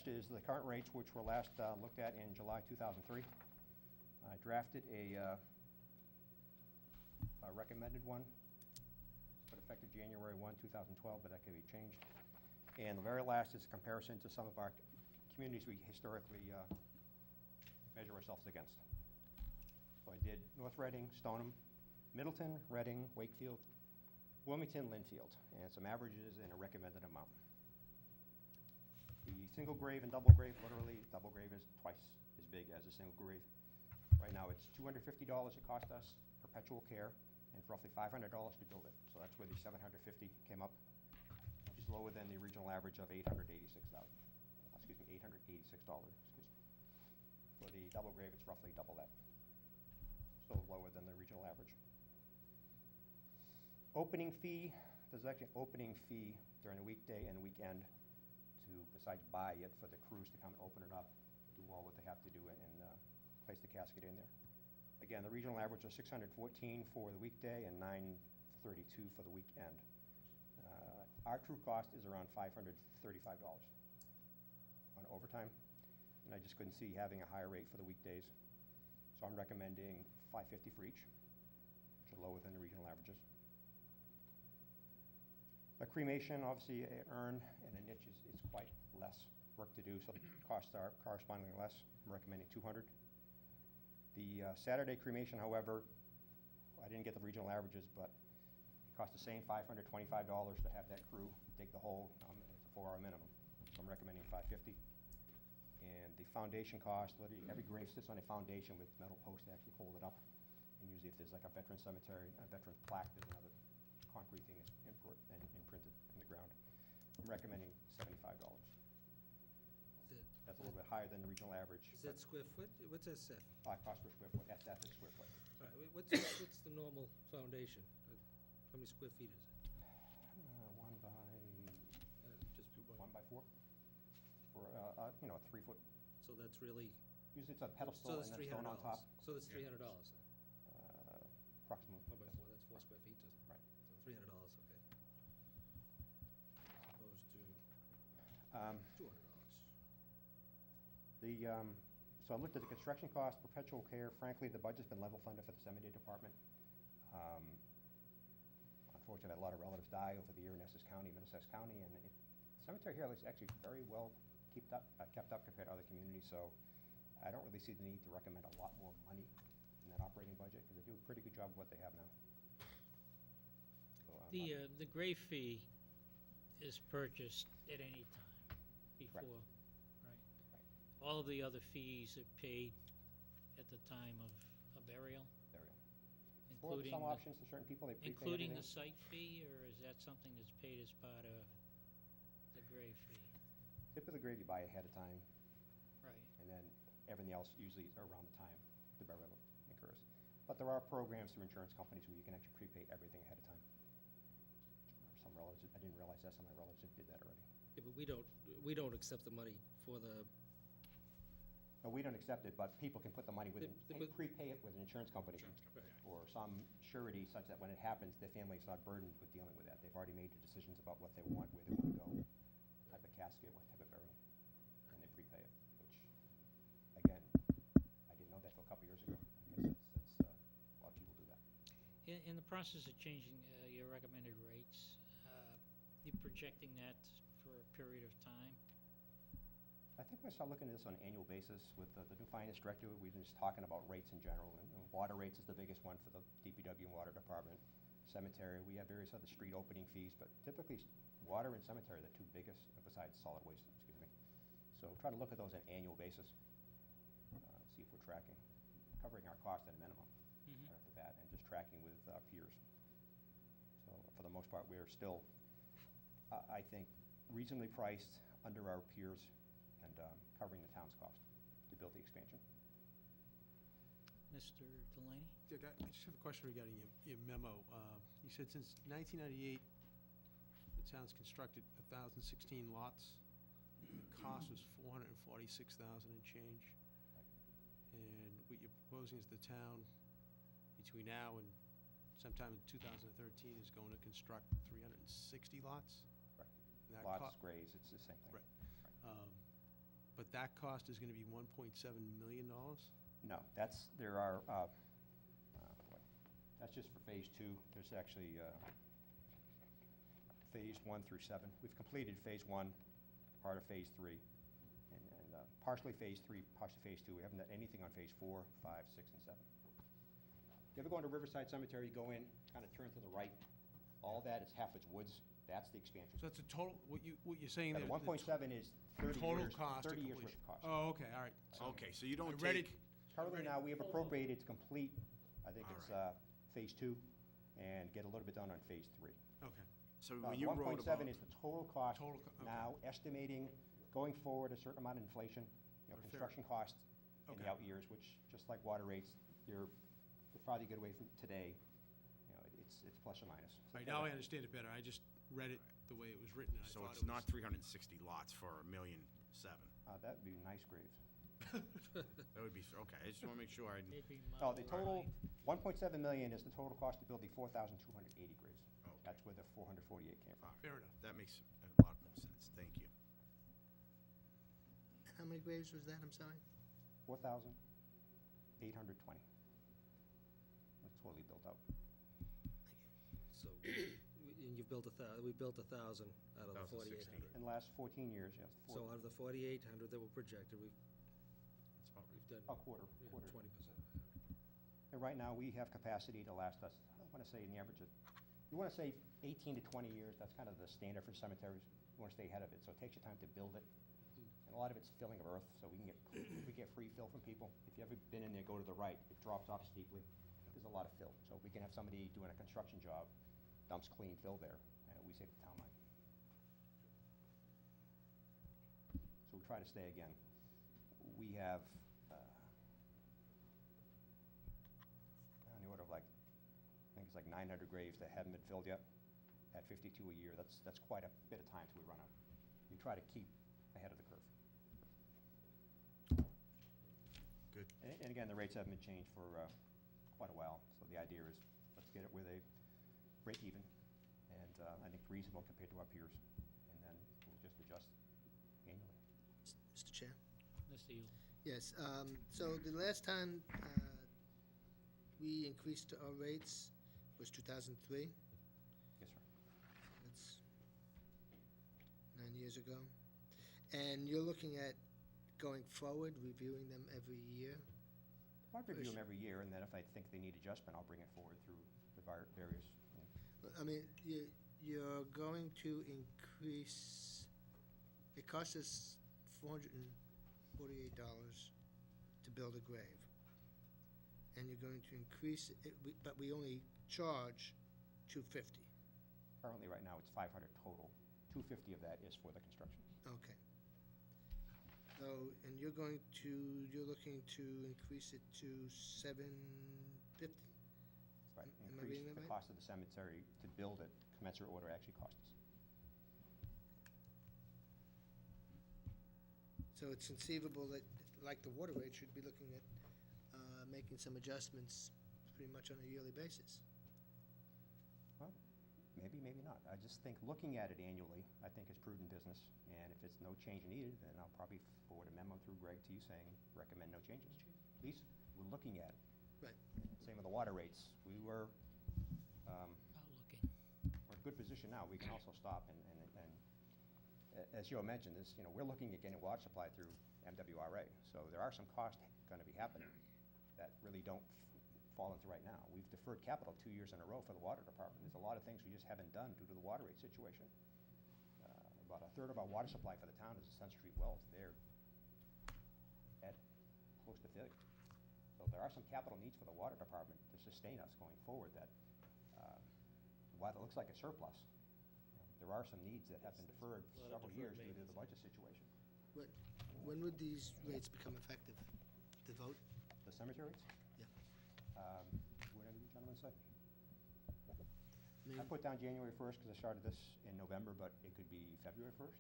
attached is the current rates, which were last looked at in July 2003. I drafted a recommended one, but effective January 1, 2012, but that could be changed. And the very last is a comparison to some of our communities we historically measure ourselves against. So I did North Reading, Stoneham, Middleton, Reading, Wakefield, Wilmington, Linfield, and some averages and a recommended amount. The single grave and double grave, literally, double grave is twice as big as a single grave. Right now, it's $250 it cost us, perpetual care, and it's roughly $500 to build it. So that's where the $750 came up, which is lower than the regional average of $886. Excuse me, $886. Excuse me. For the double grave, it's roughly double that. Still lower than the regional average. Opening fee, there's actually an opening fee during the weekday and the weekend to, besides buy it, for the crews to come and open it up, do all what they have to do, and place the casket in there. Again, the regional average is $614 for the weekday and $932 for the weekend. Our crew cost is around $535 on overtime, and I just couldn't see having a higher rate for the weekdays. So I'm recommending $550 for each, which are lower than the regional averages. A cremation, obviously, an urn and a niche is quite less work to do, so the costs are correspondingly less. I'm recommending $200. The Saturday cremation, however, I didn't get the regional averages, but it cost the same $525 to have that crew dig the hole. It's a 4-hour minimum, so I'm recommending $550. And the foundation cost, literally every grave sits on a foundation with metal posts to actually hold it up. And usually if there's like a veteran cemetery, a veteran's plaque, there's another concrete thing that's imprinted in the ground. I'm recommending $75. That's a little bit higher than the regional average. Is that square foot? What's SF? Cost per square foot. SF is square foot. All right, what's the normal foundation? How many square feet is it? 1 by Just 1 by 4, or a 3-foot. So that's really. Usually it's a pedestal and then stone on top. So that's $300 then. Approximately. 1 by 4. That's 4 square feet. Right. So $300. Okay. Opposed to $200. So I looked at the construction cost, perpetual care. Frankly, the budget's been level funded for the cemetery department. Unfortunately, I've had a lot of relatives die over the year in Essex County, Middlesex County, and the cemetery here is actually very well kept up compared to other communities. So I don't really see the need to recommend a lot more money in that operating budget because they do a pretty good job of what they have now. So, The grave fee is purchased at any time before. Right. All of the other fees are paid at the time of a burial, Or including some options to certain people, they prepay including the everything. site fee, or is that something that's paid as part of the grave fee? Typically, grave you buy ahead of time, Right. and then everything else usually is around the time the burial occurs. But there are programs through insurance companies where you can actually prepay everything ahead of time. Some relatives, I didn't realize that some of my relatives did that already. Yeah, but we don't accept the money for the. No, we don't accept it, but people can put the money with, prepay it with an insurance company. Right. Or some surety such that when it happens, their family's not burdened with dealing with that. They've already made the decisions about what they want, where they want to go, type of casket, what type of burial, and they prepay it, which, again, I didn't know that till a couple years ago. I guess that's a lot of people do that. In the process of changing your recommended rates, you're projecting that for a period of time? I think we're going to start looking at this on an annual basis with the new finance director. We've been just talking about rates in general, and water rates is the biggest one for the DPW and water department. Cemetery, we have various other street opening fees, but typically water and cemetery are the two biggest besides solid waste, excuse me. So we'll try to look at those on an annual basis, see if we're tracking, covering our cost at a minimum right off the bat, and just tracking with peers. So for the most part, we're still, I think, reasonably priced under our peers, and covering the town's cost to build the expansion. Mr. Delaney? Dick, I just have a question regarding your memo. You said since 1998, the town's constructed 1,016 lots. The cost was $446,000 and change. Right. And what you're proposing is the town, between now and sometime in 2013, is going to construct 360 lots? Correct. And that Lots, graves, it's the same thing. Right. that cost is gonna be $1.7 million? No, that's, there are, boy, that's just for phase two. There's actually, phase 1 through 7. We've completed phase 1, part of phase 3, and partially phase 3, partially phase 2. We haven't done anything on phase 4, 5, 6, and 7. You ever go into Riverside Cemetery, you go in, kind of turn to the right, all that is half its woods, that's the expansion. So that's a total, what you're saying Yeah, there? the 1.7 is 30 Total years, cost of 30 years worth completion. of cost. Oh, okay, all right. Okay, so you don't I read take, it- Currently now, we have appropriated to complete, I think All it's phase 2, and get a little bit done on phase 3. Okay, so when you wrote 1.7 about, is the total cost Total co- okay. now, estimating going forward a certain amount of inflation, Fair. construction costs in the Okay. out years, which, just like water rates, you're farther you get away from today, it's plus or minus. all right, now I understand it better. I just read it the way it was written, and I so thought it's it was... not 360 lots for $1.7 million. That'd be nice graves. That would be, okay, I just want to make sure I, They'd be Oh, the modeled total, 1.7 million is the total cost to build the 4,280 graves. Okay. That's where the 448 came from. Fair enough. that makes a lot more sense, thank you. How many graves was that, I'm sorry? 4,820. It's totally built out. So, and you built we built 1,000 out of the 1,016. 4,800. In the last 14 years, yes. So out of the 4,800 that were projected, we've done. A quarter, yeah, quarter. 20%. And right now, we have capacity to last us, I want to say in the average of, you want to say 18 to 20 years, that's kind of the standard for cemeteries. You want to stay ahead of it, so it takes you time to build it. And a lot of it's filling of earth, so we get free fill from people. If you've ever been in there, go to the right, it drops off steeply. There's a lot of fill, so we can have somebody doing a construction job, dumps clean fill there, and we save the town money. So we try to stay again. We have, on the order of like, I think it's like 900 graves that haven't been filled yet, at 52 a year. That's quite a bit of time till we run out. We try to keep ahead of the curve. Good. And again, the rates haven't been changed for quite a while, so the idea is, let's get it where they break even, and I think reasonable compared to our peers, and then we'll just adjust annually. Mr. Chair? Mr. Yule. Yes, so the last time we increased our rates was 2003. Yes, sir. That's 9 years ago. And you're looking at going forward, reviewing them every year? I'll review them every year, and then if I think they need adjustment, I'll bring it forward through the various, I mean, you're going to increase, it costs us $448 to build a grave. And you're going to increase it, but we only charge $250. currently right now, it's 500 total. 250 of that is for the construction. Okay. So, and you're looking to increase it to $750? Right. Am I reading Increase that the right? cost of the cemetery to build it, commensurate what it actually costs us. So it's conceivable that, like the water rate, should be looking at making some adjustments pretty much on a yearly basis. Well, maybe, maybe not. I just think looking at it annually, I think is prudent business, and if it's no change needed, then I'll probably forward a memo through Greg to you saying, recommend no changes. At least we're looking at it. Right. Same with the water rates. We're Not looking. in a good position now. We can also stop and as Joe mentioned, this, we're looking at getting water supply through MWRA. So there are some costs going to be happening that really don't fall into right now. We've deferred capital 2 years in a row for the water department. There's a lot of things we just haven't done due to the water rate situation. About a third of our water supply for the town is the Sun Street wells. They're at close to failure. So there are some capital needs for the water department to sustain us going forward that, while it looks like a surplus, there are some needs that have been deferred A lot of several deferred years due to the maintenance. budget situation. When would these rates become effective? The vote? The cemetery rates? Yeah. Whatever you gentlemen say. I mean, I put down January 1st because I started this in November, but it could be February 1st,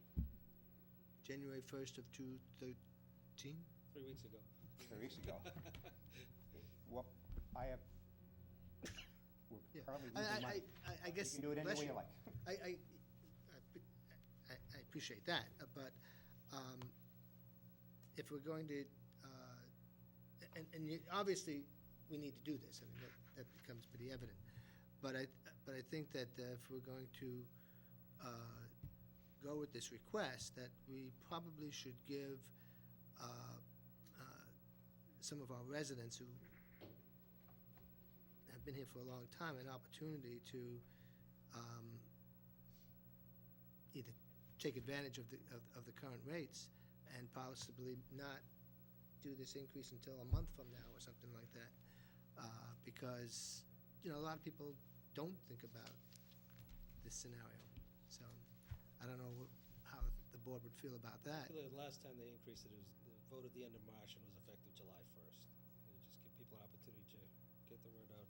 January 1st of 2013? 3 weeks ago. 3 weeks ago. Well, I have, we're Yeah. currently losing money. I guess. You can do it any bless way you like. I appreciate that, but if we're going to, obviously, we need to do this, I mean, that becomes pretty evident. But I think that if we're going to go with this request, that we probably should give some of our residents who have been here for a long time an opportunity to either take advantage of the current rates and possibly not do this increase until a month from now or something like that. Because, a lot of people don't think about this scenario. So I don't know how the board would feel about that. The last time they increased it, the vote at the end of March and was effective July 1st. You just give people an opportunity to get the word out.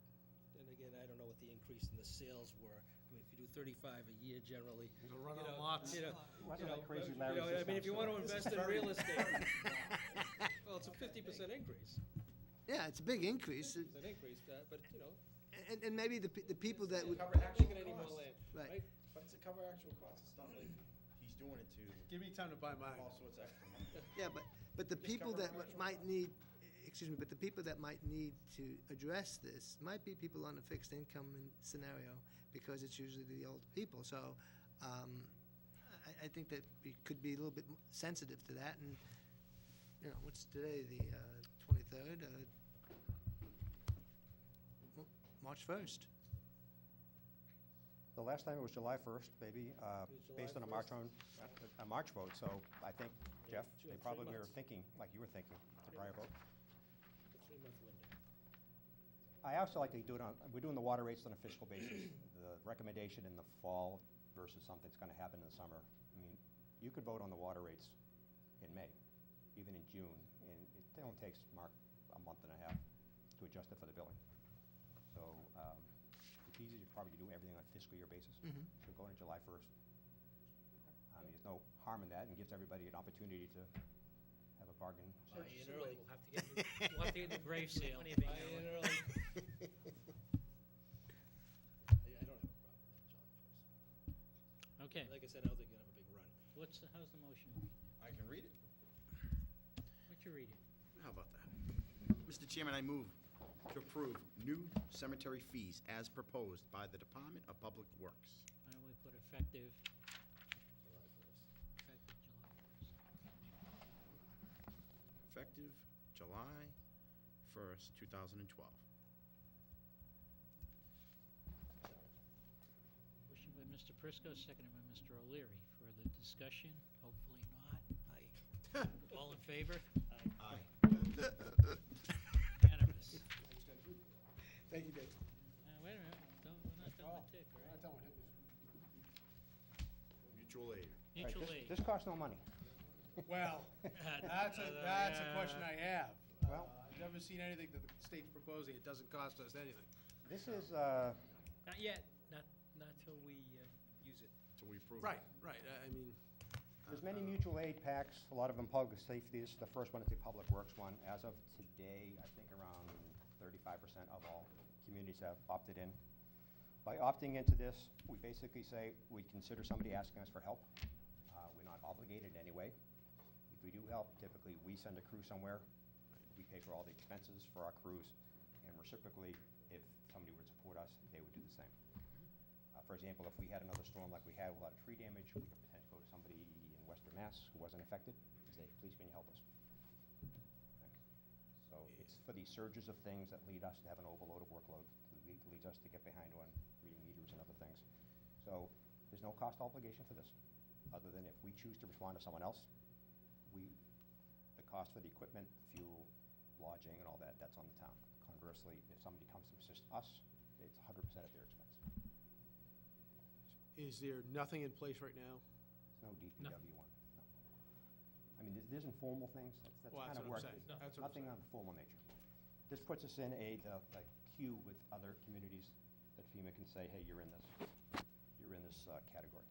And again, I don't know what the increase in the sales were. I mean, if you do 35 a year generally. It'll run on lots. Wasn't like Crazy I Larry's mean, if you want to discount invest in real estate, well, it's a 50% increase. Yeah, it's a big increase. It's an increase, but, And maybe the people that would, Cover actual taking any more costs. land, Right. right? But it's to cover actual costs, it's not like he's doing it to Give me time to buy mine. all sorts of extra money. yeah, but the people cover that actual might need, excuse me, but the people that might need to address this might be people on a fixed income scenario, because it's usually the older people. So I think that we could be a little bit sensitive to that. And, what's today, the 23rd? March 1st. The last time it was July 1st, maybe, July based on a 1st. March vote, so I think, Jeff, Two- they 3 probably were months. thinking, like you were thinking, the prior vote. A 3-month window. I also like to do it on, we're doing the water rates on a fiscal basis. The recommendation in the fall versus something's gonna happen in the summer. I mean, you could vote on the water rates in May, even in June, and it only takes Mark a month and a half to adjust it for the billing. So, it's easy to probably do everything on a fiscal year basis. Mhm. So go to July 1st. There's no harm in that, and gives everybody an opportunity to have a bargain. Buy in early, we'll have to get the grave sale. Buy in early. I don't have a problem with July 1st. Okay, Like I said, I don't think you're gonna have a big run. how's the motion read? I can read it? What you reading? How about that? Mr. Chairman, I move to approve new cemetery fees as proposed by the Department of Public Works. Why don't we put effective July 1st. July 1st? Effective July 1st, 2012. Motion by Mr. Prisco, seconded by Mr. O'Leary. Further discussion? Hopefully not. Aye. All in favor? Aye. Unanimous. Thank you, Dave. Wait a minute, we're not done with TIC, right? done with him. Mutual aid. All right, Mutual this- aid. This costs no money. Well, that's a question I have. Well- I've never seen anything that the state's proposing, it doesn't cost us anything. This is, Not yet, not till we use it. Till we approve it. Right. I mean, there's many mutual aid packs, a lot of them public safety. This is the first one, it's a Public Works one. As of today, I think around 35% of all communities have opted in. By opting into this, we basically say we consider somebody asking us for help. We're not obligated in any way. If we do help, typically we send a crew somewhere. We pay for all the expenses for our crews, and reciprocally, if somebody would support us, they would do the same. For example, if we had another storm like we had with a lot of tree damage, we could potentially go to somebody in Western Mass who wasn't affected and say, please, can you help us? Okay. So it's for these surges of things that lead us to have an overload of workload, leads us to get behind on reading meters and other things. So there's no cost obligation for this, other than if we choose to respond to someone else, the cost for the equipment, fuel, lodging, and all that, that's on the town. Conversely, if somebody comes to assist us, it's 100% at their expense. is there nothing in place right now? There's no DPW one, no. I mean, there's informal things, that's Well, kind that's of what I'm work. saying. There's That's what I'm nothing on the formal nature. This puts us in a queue with other communities that FEMA can say, hey, you're in this category.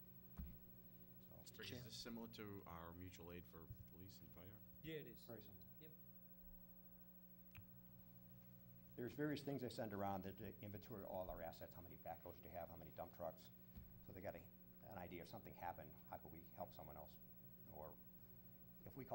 So, Rick, is this similar to our mutual aid for police and fire? Yeah, it is. very simple. Yep. There's various things they send around that inventory all our assets, how many backhoes do you have, how many dump trucks. So they got an idea if something happened, how could we help someone else? Or if we call